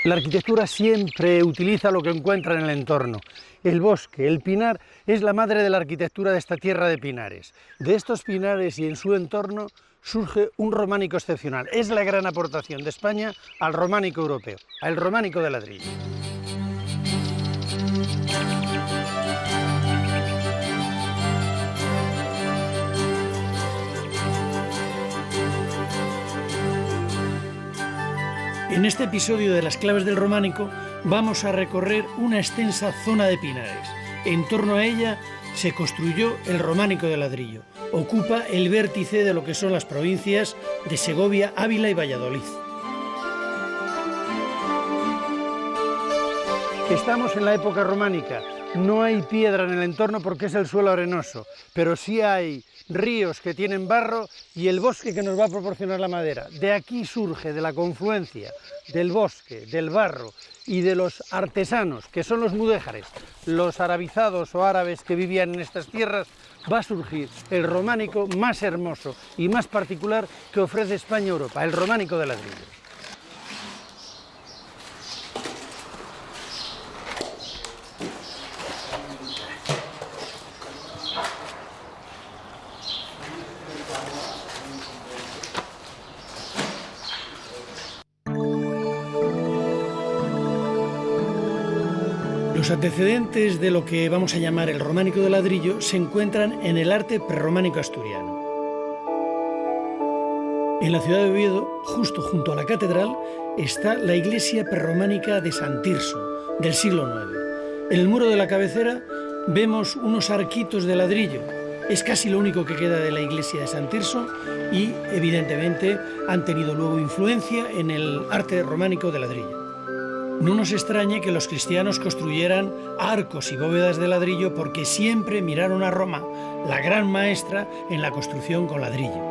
La arquitectura siempre utiliza lo que encuentra en el entorno. El bosque, el pinar, es la madre de la arquitectura de esta tierra de pinares. De estos pinares y en su entorno surge un románico excepcional. Es la gran aportación de España al románico europeo, al románico de ladrillo. En este episodio de Las claves del románico vamos a recorrer una extensa zona de pinares. En torno a ella se construyó el románico de ladrillo. Ocupa el vértice de lo que son las provincias de Segovia, Ávila y Valladolid. Estamos en la época románica. No hay piedra en el entorno porque es el suelo arenoso, pero sí hay ríos que tienen barro y el bosque que nos va a proporcionar la madera. De aquí surge, de la confluencia del bosque, del barro y de los artesanos, que son los mudéjares, los arabizados o árabes que vivían en estas tierras, va a surgir el románico más hermoso y más particular que ofrece España a Europa, el románico de ladrillo. Los antecedentes de lo que vamos a llamar el románico de ladrillo se encuentran en el arte prerrománico asturiano. En la ciudad de Oviedo, justo junto a la catedral, está la iglesia prerrománica de San Tirso, del siglo IX. En el muro de la cabecera vemos unos arquitos de ladrillo. Es casi lo único que queda de la iglesia de San Tirso y, evidentemente, han tenido luego influencia en el arte románico de ladrillo. No nos extrañe que los cristianos construyeran arcos y bóvedas de ladrillo porque siempre miraron a Roma, la gran maestra en la construcción con ladrillo.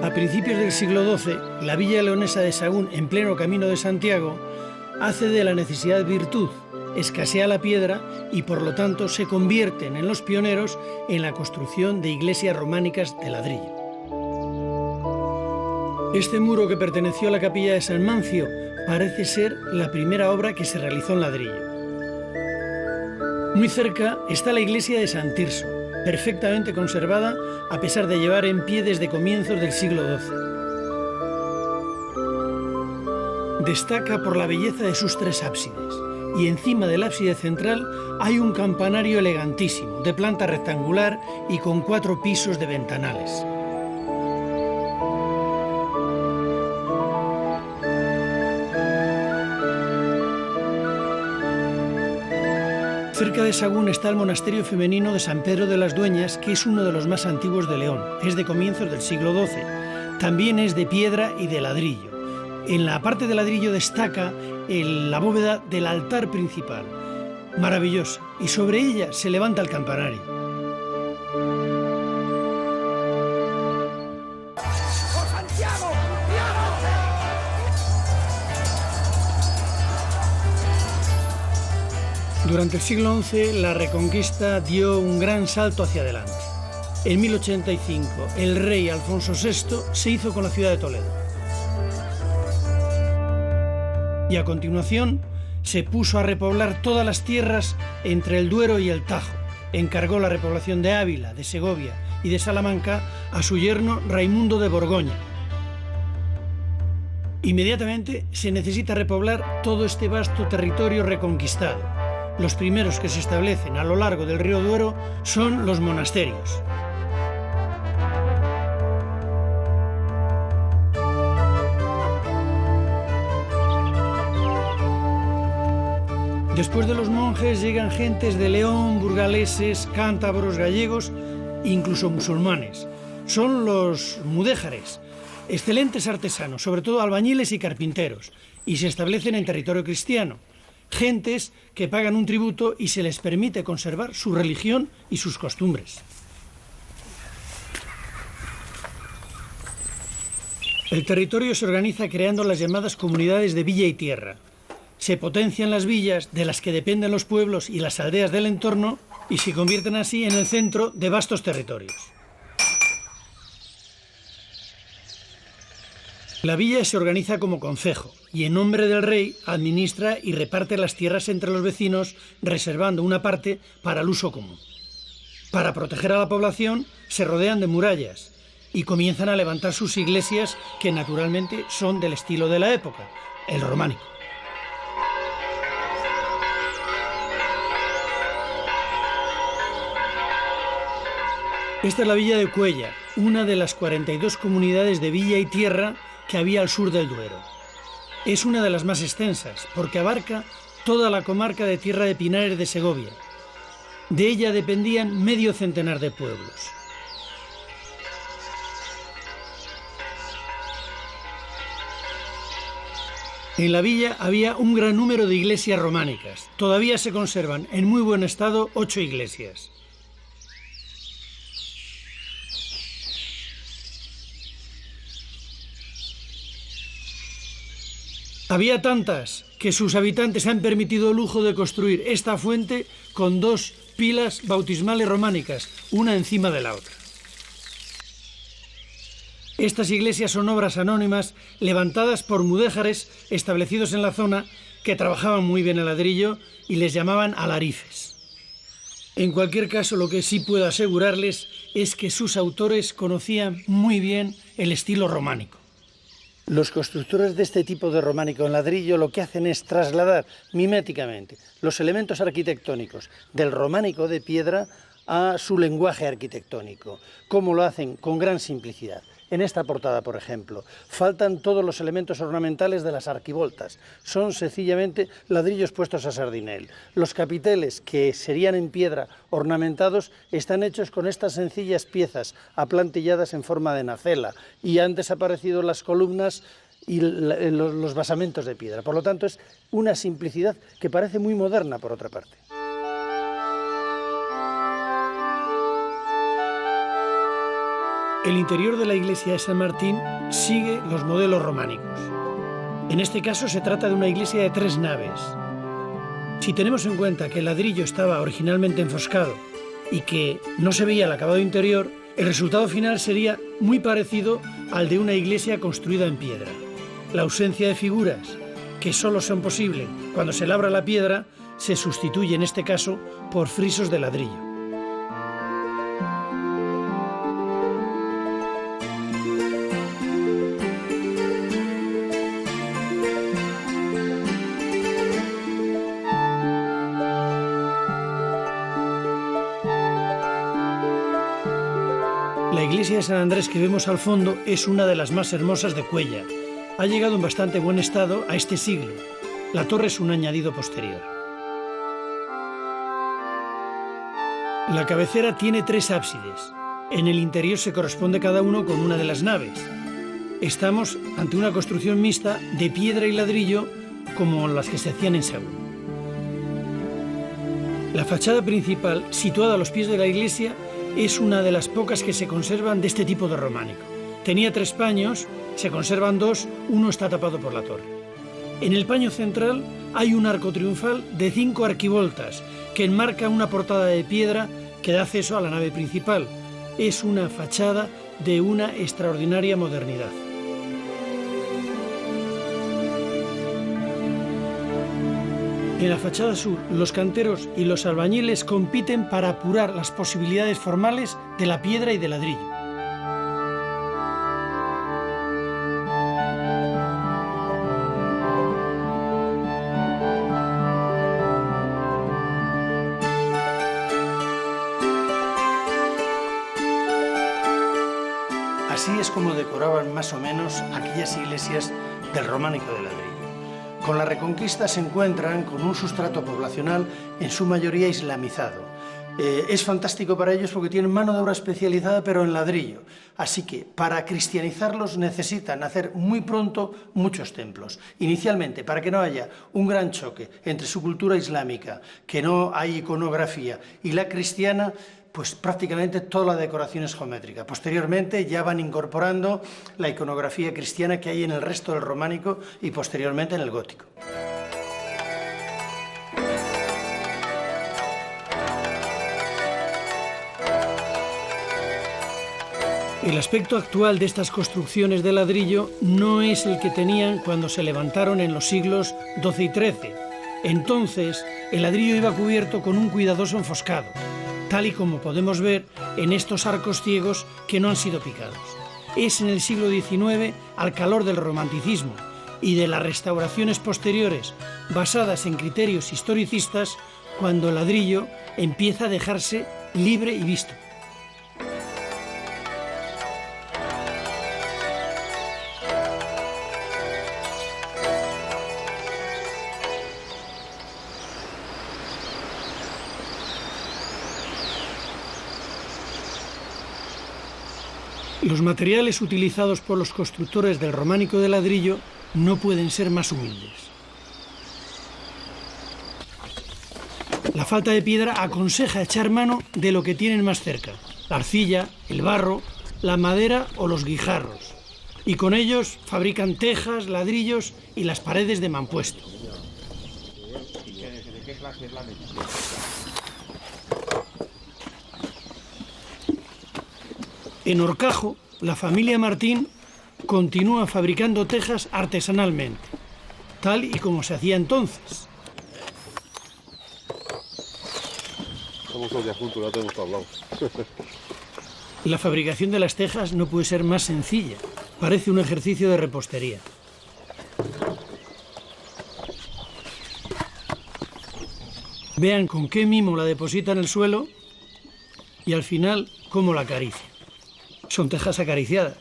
A principios del siglo XII, la villa leonesa de Sahagún, en pleno camino de Santiago, hace de la necesidad virtud, escasea la piedra y por lo tanto se convierten en los pioneros en la construcción de iglesias románicas de ladrillo. Este muro, que perteneció a la capilla de San Mancio, parece ser la primera obra que se realizó en ladrillo. Muy cerca está la iglesia de San Tirso, perfectamente conservada a pesar de llevar en pie desde comienzos del siglo XII. Destaca por la belleza de sus tres ábsides, y encima del ábside central hay un campanario elegantísimo, de planta rectangular y con 4 pisos de ventanales. Cerca de Sahagún está el monasterio femenino de San Pedro de las Dueñas, que es uno de los más antiguos de León, es de comienzos del siglo XII, también es de piedra y de ladrillo. En la parte de ladrillo destaca la bóveda del altar principal, maravillosa, y sobre ella se levanta el campanario. Durante el siglo XI, la Reconquista dio un gran salto hacia adelante. En 1085, el rey Alfonso VI se hizo con la ciudad de Toledo. Y a continuación se puso a repoblar todas las tierras entre el Duero y el Tajo. Encargó la repoblación de Ávila, de Segovia y de Salamanca a su yerno Raimundo de Borgoña. Inmediatamente se necesita repoblar todo este vasto territorio reconquistado. Los primeros que se establecen a lo largo del río Duero son los monasterios. Después de los monjes llegan gentes de León, burgaleses, cántabros, gallegos e incluso musulmanes. Son los mudéjares, excelentes artesanos, sobre todo albañiles y carpinteros, y se establecen en territorio cristiano. Gentes que pagan un tributo y se les permite conservar su religión y sus costumbres. El territorio se organiza creando las llamadas comunidades de villa y tierra. Se potencian las villas de las que dependen los pueblos y las aldeas del entorno y se convierten así en el centro de vastos territorios. La villa se organiza como concejo y en nombre del rey administra y reparte las tierras entre los vecinos, reservando una parte para el uso común. Para proteger a la población se rodean de murallas y comienzan a levantar sus iglesias, que naturalmente son del estilo de la época, el románico. Esta es la villa de Cuéllar, una de las 42 comunidades de villa y tierra que había al sur del Duero. Es una de las más extensas, porque abarca toda la comarca de Tierra de Pinares de Segovia. De ella dependían medio centenar de pueblos. En la villa había un gran número de iglesias románicas. Todavía se conservan en muy buen estado 8 iglesias. Había tantas que sus habitantes han permitido el lujo de construir esta fuente con 2 pilas bautismales románicas, una encima de la otra. Estas iglesias son obras anónimas levantadas por mudéjares establecidos en la zona que trabajaban muy bien el ladrillo y les llamaban alarifes. En cualquier caso, lo que sí puedo asegurarles es que sus autores conocían muy bien el estilo románico. Los constructores de este tipo de románico en ladrillo lo que hacen es trasladar miméticamente los elementos arquitectónicos del románico de piedra a su lenguaje arquitectónico. ¿Cómo lo hacen? Con gran simplicidad. En esta portada, por ejemplo, faltan todos los elementos ornamentales de las arquivoltas. Son sencillamente ladrillos puestos a sardinel. Los capiteles, que serían en piedra ornamentados, están hechos con estas sencillas piezas aplantilladas en forma de nacela y han desaparecido las columnas y los basamentos de piedra. Por lo tanto, es una simplicidad que parece muy moderna, por otra parte. El interior de la iglesia de San Martín sigue los modelos románicos. En este caso se trata de una iglesia de 3 naves. Si tenemos en cuenta que el ladrillo estaba originalmente enfoscado y que no se veía el acabado interior, el resultado final sería muy parecido al de una iglesia construida en piedra. La ausencia de figuras, que solo son posibles cuando se labra la piedra, se sustituye en este caso por frisos de ladrillo. La iglesia de San Andrés que vemos al fondo es una de las más hermosas de Cuéllar. Ha llegado en bastante buen estado a este siglo. La torre es un añadido posterior. La cabecera tiene 3 ábsides. En el interior se corresponde cada uno con una de las naves. Estamos ante una construcción mixta de piedra y ladrillo como las que se hacían en Saúl. La fachada principal, situada a los pies de la iglesia, es una de las pocas que se conservan de este tipo de románico. Tenía 3 paños, se conservan 2, uno está tapado por la torre. En el paño central hay un arco triunfal de 5 arquivoltas que enmarca una portada de piedra que da acceso a la nave principal. Es una fachada de una extraordinaria modernidad. En la fachada sur, los canteros y los albañiles compiten para apurar las posibilidades formales de la piedra y del ladrillo. Así es como decoraban más o menos aquellas iglesias del románico de ladrillo. Con la Reconquista se encuentran con un sustrato poblacional en su mayoría islamizado. Es fantástico para ellos porque tienen mano de obra especializada pero en ladrillo. Así que para cristianizarlos necesitan hacer muy pronto muchos templos. Inicialmente, para que no haya un gran choque entre su cultura islámica, que no hay iconografía, y la cristiana, pues prácticamente toda la decoración es geométrica. Posteriormente ya van incorporando la iconografía cristiana que hay en el resto del románico y posteriormente en el gótico. El aspecto actual de estas construcciones de ladrillo no es el que tenían cuando se levantaron en los siglos XII y XIII. Entonces, el ladrillo iba cubierto con un cuidadoso enfoscado, tal y como podemos ver en estos arcos ciegos que no han sido picados. Es en el siglo XIX, al calor del romanticismo y de las restauraciones posteriores basadas en criterios historicistas, cuando el ladrillo empieza a dejarse libre y visto. Los materiales utilizados por los constructores del románico de ladrillo no pueden ser más humildes. La falta de piedra aconseja echar mano de lo que tienen más cerca: la arcilla, el barro, la madera o los guijarros. Y con ellos fabrican tejas, ladrillos y las paredes de mampuesto. En Horcajo, la familia Martín continúa fabricando tejas artesanalmente, tal y como se hacía entonces. Estamos todos ya juntos, ya tenemos todo hablado. La fabricación de las tejas no puede ser más sencilla. Parece un ejercicio de repostería. Vean con qué mimo la deposita en el suelo y al final cómo la acaricia. Son tejas acariciadas.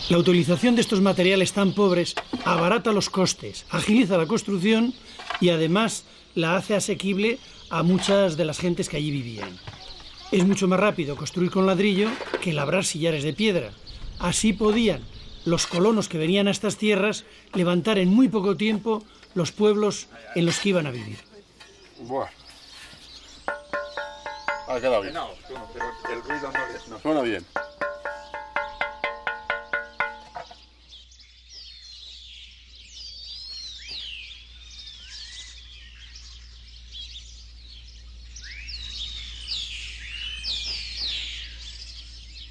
La utilización de estos materiales tan pobres abarata los costes, agiliza la construcción y además la hace asequible a muchas de las gentes que allí vivían. Es mucho más rápido construir con ladrillo que labrar sillares de piedra. Así podían los colonos que venían a estas tierras levantar en muy poco tiempo los pueblos en los que iban a vivir. Buah. Ha quedado bien. No, pero el ruido no Suena bien.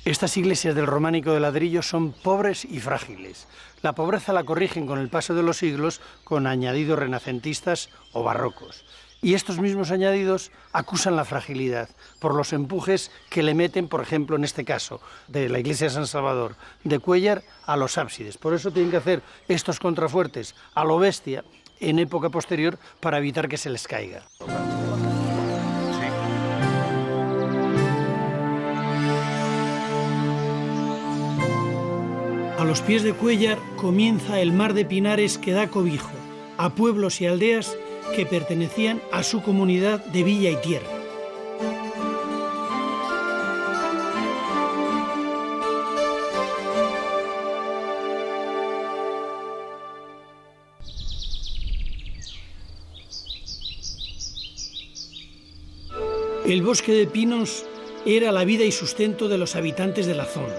Estas iglesias del románico de ladrillo son pobres y frágiles. La pobreza la corrigen con el paso de los siglos con añadidos renacentistas o barrocos. Y estos mismos añadidos acusan la fragilidad por los empujes que le meten, por ejemplo, en este caso, de la iglesia de San Salvador, de Cuéllar a los ábsides. Por eso tienen que hacer estos contrafuertes a lo bestia en época posterior para evitar que se les caiga. A los pies de Cuéllar comienza el mar de pinares que da cobijo a pueblos y aldeas que pertenecían a su comunidad de villa y tierra. El bosque de pinos era la vida y sustento de los habitantes de la zona,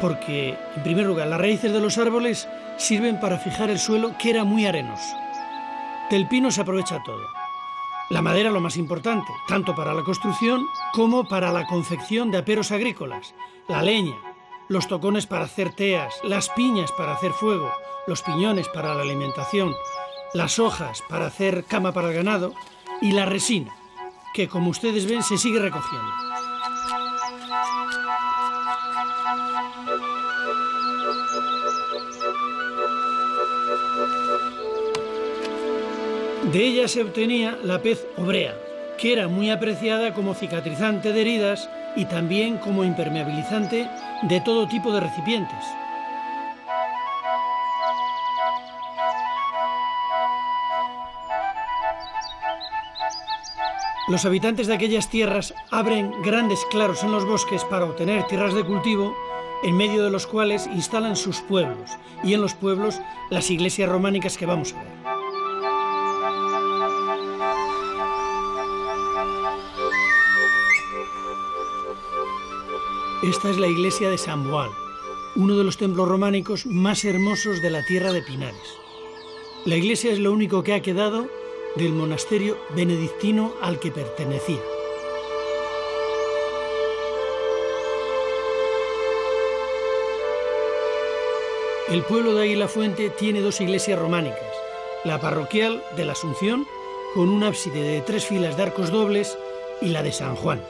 porque, en primer lugar, las raíces de los árboles sirven para fijar el suelo, que era muy arenoso. Del pino se aprovecha todo. La madera, lo más importante, tanto para la construcción como para la confección de aperos agrícolas. La leña, los tocones para hacer teas, las piñas para hacer fuego, los piñones para la alimentación, las hojas para hacer cama para el ganado y la resina, que, como ustedes ven, se sigue recogiendo. De ella se obtenía la pez obrea, que era muy apreciada como cicatrizante de heridas y también como impermeabilizante de todo tipo de recipientes. Los habitantes de aquellas tierras abren grandes claros en los bosques para obtener tierras de cultivo, en medio de los cuales instalan sus pueblos, y en los pueblos las iglesias románicas que vamos a ver. Esta es la iglesia de San Boal, uno de los templos románicos más hermosos de la tierra de Pinares. La iglesia es lo único que ha quedado del monasterio benedictino al que pertenecía. El pueblo de Aguilafuente tiene dos iglesias románicas, la parroquial de la Asunción, con un ábside de 3 filas de arcos dobles, y la de San Juan.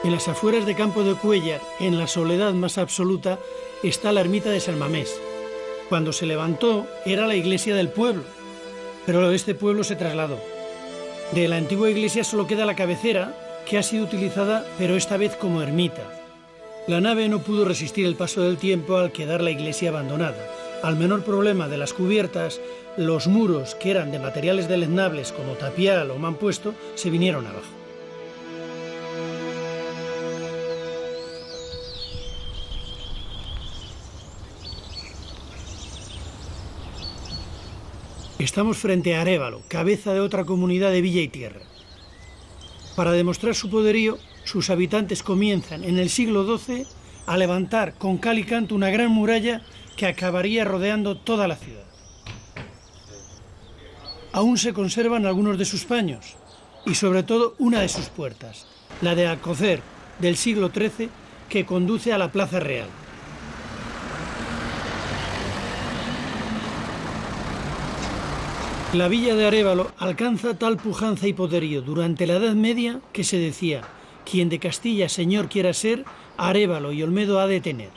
En las afueras de Campo de Cuéllar, en la soledad más absoluta, está la ermita de San Mamés. Cuando se levantó era la iglesia del pueblo, pero este pueblo se trasladó. De la antigua iglesia solo queda la cabecera, que ha sido utilizada, pero esta vez como ermita. La nave no pudo resistir el paso del tiempo al quedar la iglesia abandonada. Al menor problema de las cubiertas, los muros, que eran de materiales deleznables como tapial o mampuesto, se vinieron abajo. Estamos frente a Arévalo, cabeza de otra comunidad de villa y tierra. Para demostrar su poderío, sus habitantes comienzan en el siglo XII a levantar con cal y canto una gran muralla que acabaría rodeando toda la ciudad. Aún se conservan algunos de sus paños y sobre todo una de sus puertas, la de Alcocer del siglo XIII, que conduce a la Plaza Real. La villa de Arévalo alcanza tal pujanza y poderío durante la Edad Media que se decía: quien de Castilla señor quiera ser, Arévalo y Olmedo ha de tener.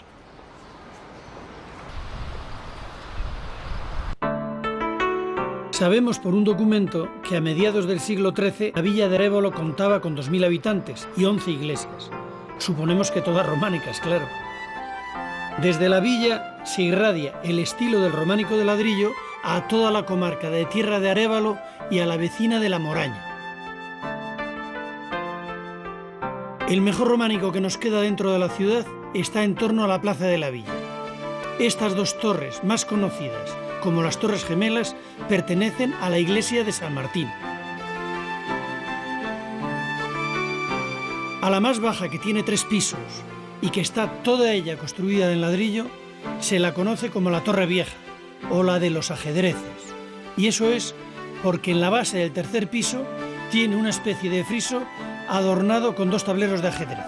Sabemos por un documento que a mediados del siglo XIII la villa de Arévalo contaba con 2.000 habitantes y 11 iglesias. Suponemos que todas románicas, claro. Desde la villa se irradia el estilo del románico de ladrillo a toda la comarca de Tierra de Arévalo y a la vecina de La Moraña. El mejor románico que nos queda dentro de la ciudad está en torno a la plaza de la villa. Estas dos torres, más conocidas como las Torres Gemelas, pertenecen a la iglesia de San Martín. A la más baja, que tiene 3 pisos y que está toda ella construida en ladrillo, se la conoce como la Torre Vieja o la de los ajedrezes. Y eso es porque en la base del 3er piso tiene una especie de friso adornado con 2 tableros de ajedrez.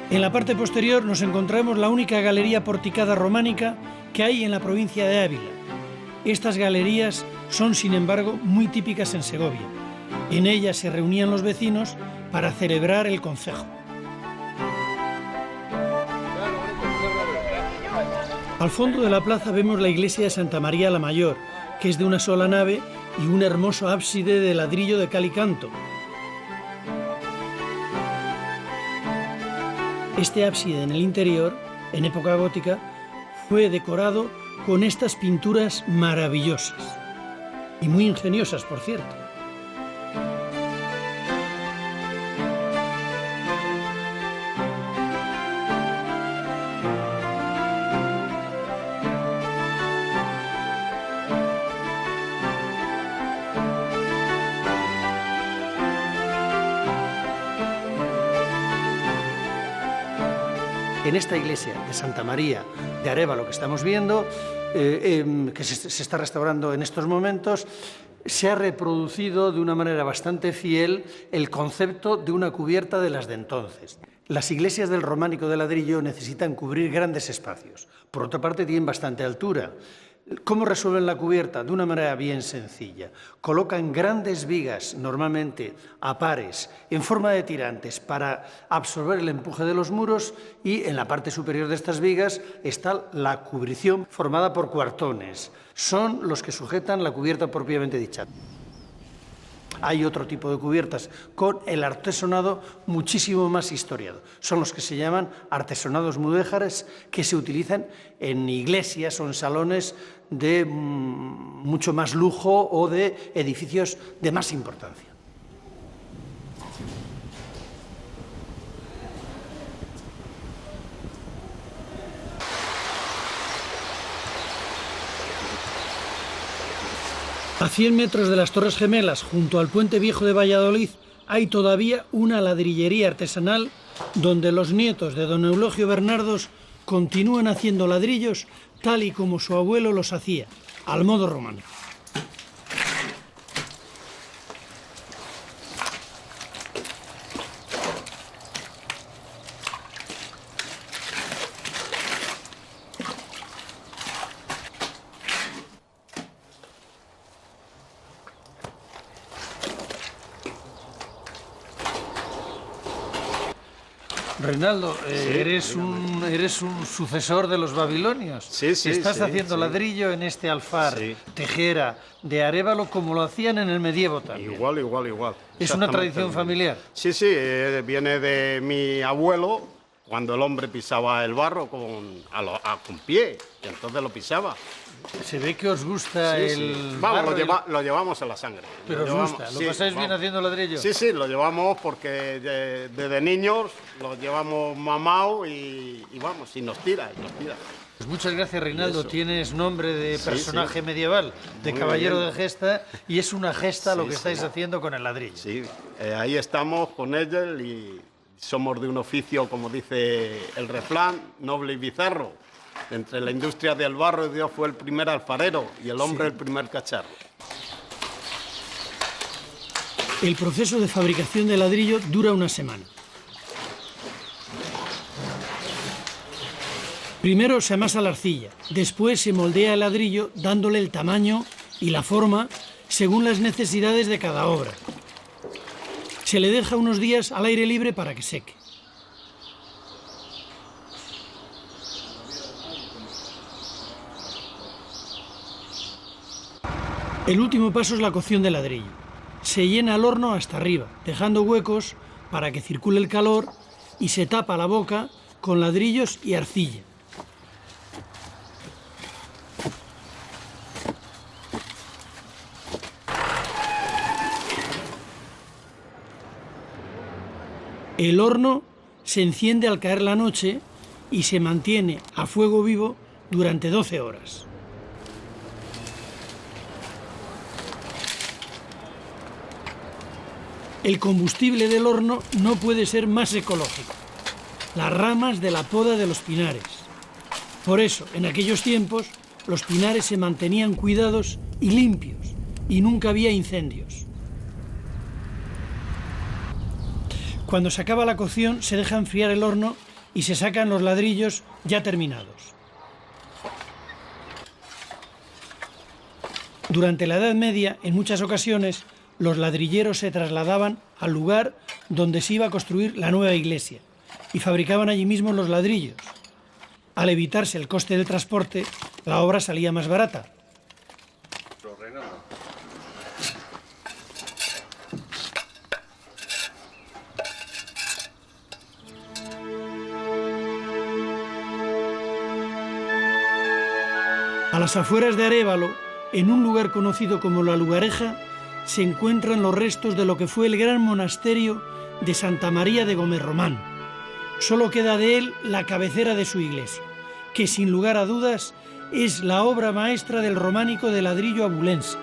En la parte posterior nos encontramos la única galería porticada románica que hay en la provincia de Ávila. Estas galerías son, sin embargo, muy típicas en Segovia. En ellas se reunían los vecinos para celebrar el concejo. Al fondo de la plaza vemos la iglesia de Santa María la Mayor, que es de una sola nave y un hermoso ábside de ladrillo de cal y canto. Este ábside en el interior, en época gótica, fue decorado con estas pinturas maravillosas y muy ingeniosas, por cierto. En esta iglesia de Santa María de Arévalo que estamos viendo, que se está restaurando en estos momentos, se ha reproducido de una manera bastante fiel el concepto de una cubierta de las de entonces. Las iglesias del románico de ladrillo necesitan cubrir grandes espacios. Por otra parte, tienen bastante altura. ¿Cómo resuelven la cubierta? De una manera bien sencilla. Colocan grandes vigas, normalmente a pares, en forma de tirantes para absorber el empuje de los muros, y en la parte superior de estas vigas está la cubrición formada por cuartones. Son los que sujetan la cubierta propiamente dicha. Hay otro tipo de cubiertas con el artesonado muchísimo más historiado. Son los que se llaman artesonados mudéjares, que se utilizan en iglesias o en salones de mucho más lujo o de edificios de más importancia. A 100 metros de las Torres Gemelas, junto al Puente Viejo de Valladolid, hay todavía una ladrillería artesanal donde los nietos de don Eulogio Bernardos continúan haciendo ladrillos tal y como su abuelo los hacía, al modo romano. Reinaldo, eres un sucesor de los babilonios. Sí. Estás haciendo ladrillo en este alfar, tejera, de arévalo, como lo hacían en el medievo también. Igual. ¿Es una tradición familiar? Sí, viene de mi abuelo, cuando el hombre pisaba el barro con pie, y entonces lo pisaba. Se ve que os gusta el Vamos, barro lo llevamos en la sangre. Pero os gusta, ¿lo pasáis bien haciendo ladrillo? Sí, lo llevamos porque desde niños lo llevamos mamado y vamos, y nos tira. Pues muchas gracias, Reinaldo. Tienes nombre de personaje medieval, de muy caballero bien. De gesta, y es una gesta lo que estáis haciendo con el ladrillo. Sí, ahí estamos con él y somos de un oficio, como dice el refrán, noble y bizarro. Entre la industria del barro, Dios fue el primer alfarero y el hombre el primer cacharro. El proceso de fabricación de ladrillo dura una semana. Primero se amasa la arcilla, después se moldea el ladrillo dándole el tamaño y la forma según las necesidades de cada obra. Se le deja unos días al aire libre para que seque. El último paso es la cocción del ladrillo. Se llena el horno hasta arriba, dejando huecos para que circule el calor, y se tapa la boca con ladrillos y arcilla. El horno se enciende al caer la noche y se mantiene a fuego vivo durante 12 horas. El combustible del horno no puede ser más ecológico: las ramas de la poda de los pinares. Por eso, en aquellos tiempos, los pinares se mantenían cuidados y limpios, y nunca había incendios. Cuando se acaba la cocción, se deja enfriar el horno y se sacan los ladrillos ya terminados. Durante la Edad Media, en muchas ocasiones, los ladrilleros se trasladaban al lugar donde se iba a construir la nueva iglesia y fabricaban allí mismo los ladrillos. Al evitarse el coste del transporte, la obra salía más barata. A las afueras de Arévalo, en un lugar conocido como La Lugareja, se encuentran los restos de lo que fue el gran monasterio de Santa María de Gómez Román. Solo queda de él la cabecera de su iglesia, que sin lugar a dudas es la obra maestra del románico de ladrillo abulense.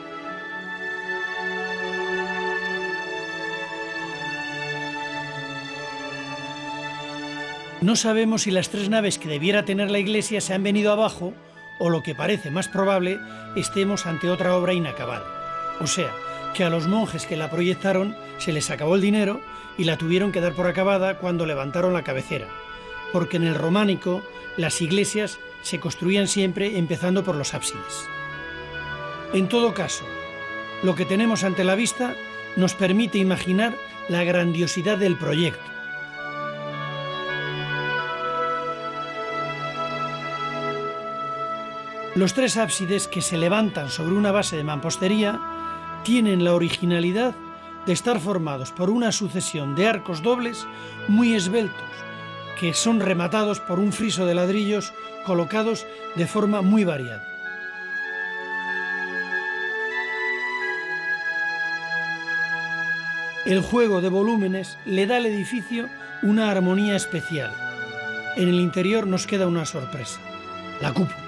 No sabemos si las 3 naves que debiera tener la iglesia se han venido abajo, o lo que parece más probable, estemos ante otra obra inacabada. O sea, que a los monjes que la proyectaron se les acabó el dinero y la tuvieron que dar por acabada cuando levantaron la cabecera, porque en el románico las iglesias se construían siempre empezando por los ábsides. En todo caso, lo que tenemos ante la vista nos permite imaginar la grandiosidad del proyecto. Los tres ábsides, que se levantan sobre una base de mampostería, tienen la originalidad de estar formados por una sucesión de arcos dobles muy esbeltos, que son rematados por un friso de ladrillos colocados de forma muy variada. El juego de volúmenes le da al edificio una armonía especial. En el interior nos queda una sorpresa: la cúpula.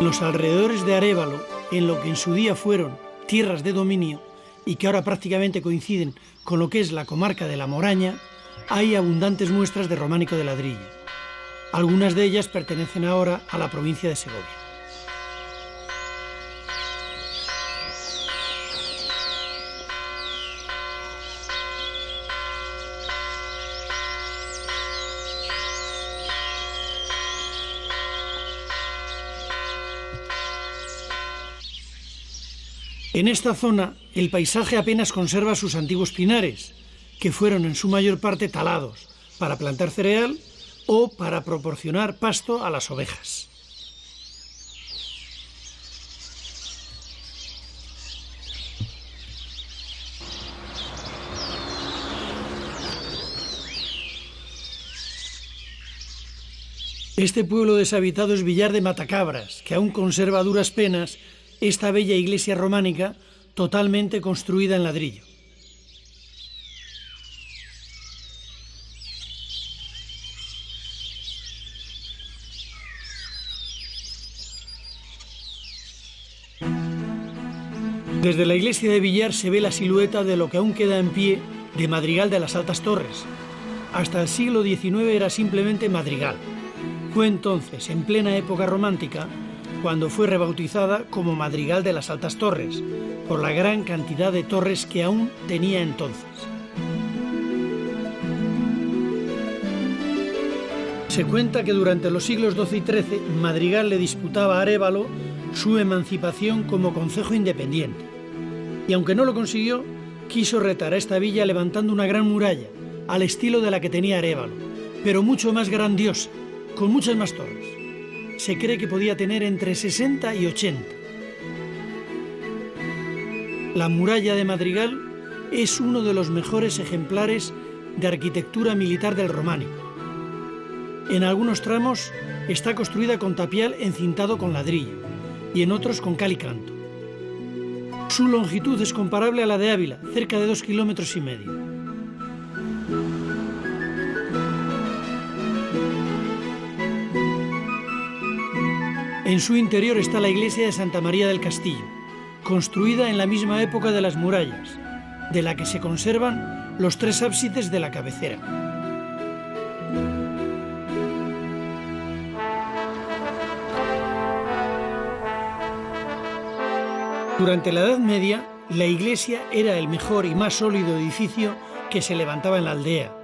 Los alrededores de Arévalo, en lo que en su día fueron tierras de dominio y que ahora prácticamente coinciden con lo que es la comarca de la Moraña, hay abundantes muestras de románico de ladrillo. Algunas de ellas pertenecen ahora a la provincia de Segovia. En esta zona, el paisaje apenas conserva sus antiguos pinares, que fueron en su mayor parte talados para plantar cereal o para proporcionar pasto a las ovejas. Este pueblo deshabitado es Villar de Matacabras, que aún conserva a duras penas esta bella iglesia románica totalmente construida en ladrillo. Desde la iglesia de Villar se ve la silueta de lo que aún queda en pie de Madrigal de las Altas Torres. Hasta el siglo XIX era simplemente Madrigal. Fue entonces, en plena época romántica, cuando fue rebautizada como Madrigal de las Altas Torres, por la gran cantidad de torres que aún tenía entonces. Se cuenta que durante los siglos XII y XIII, Madrigal le disputaba a Arévalo su emancipación como concejo independiente. Y aunque no lo consiguió, quiso retar a esta villa levantando una gran muralla, al estilo de la que tenía Arévalo, pero mucho más grandiosa, con muchas más torres. Se cree que podía tener entre 60 y 80. La muralla de Madrigal es uno de los mejores ejemplares de arquitectura militar del románico. En algunos tramos está construida con tapial encintado con ladrillo y en otros con cal y canto. Su longitud es comparable a la de Ávila, cerca de 2,5 kilómetros. En su interior está la iglesia de Santa María del Castillo, construida en la misma época de las murallas, de la que se conservan los tres ábsides de la cabecera. Durante la Edad Media, la iglesia era el mejor y más sólido edificio que se levantaba en la aldea.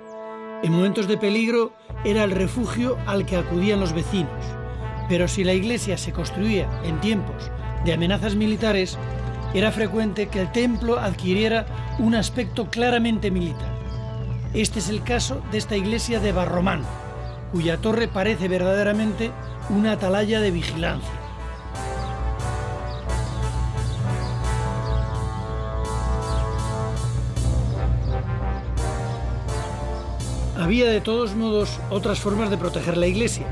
En momentos de peligro era el refugio al que acudían los vecinos. Pero si la iglesia se construía en tiempos de amenazas militares, era frecuente que el templo adquiriera un aspecto claramente militar. Este es el caso de esta iglesia de Barromán, cuya torre parece verdaderamente una atalaya de vigilancia. Había de todos modos otras formas de proteger la iglesia.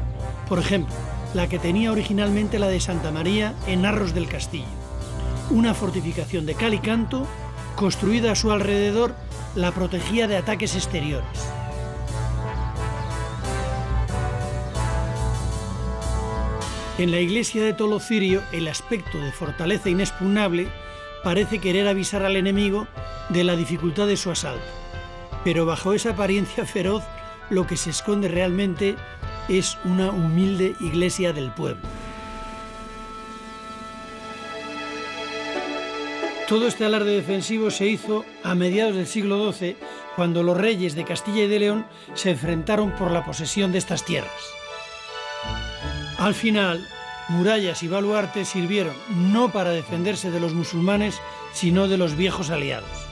Por ejemplo, la que tenía originalmente la de Santa María en Arros del Castillo, una fortificación de cal y canto construida a su alrededor la protegía de ataques exteriores. En la iglesia de Tolocirio, el aspecto de fortaleza inexpugnable parece querer avisar al enemigo de la dificultad de su asalto. Pero bajo esa apariencia feroz, lo que se esconde realmente es una humilde iglesia del pueblo. Todo este alarde defensivo se hizo a mediados del siglo XII, cuando los reyes de Castilla y de León se enfrentaron por la posesión de estas tierras. Al final, murallas y baluartes sirvieron no para defenderse de los musulmanes, sino de los viejos aliados.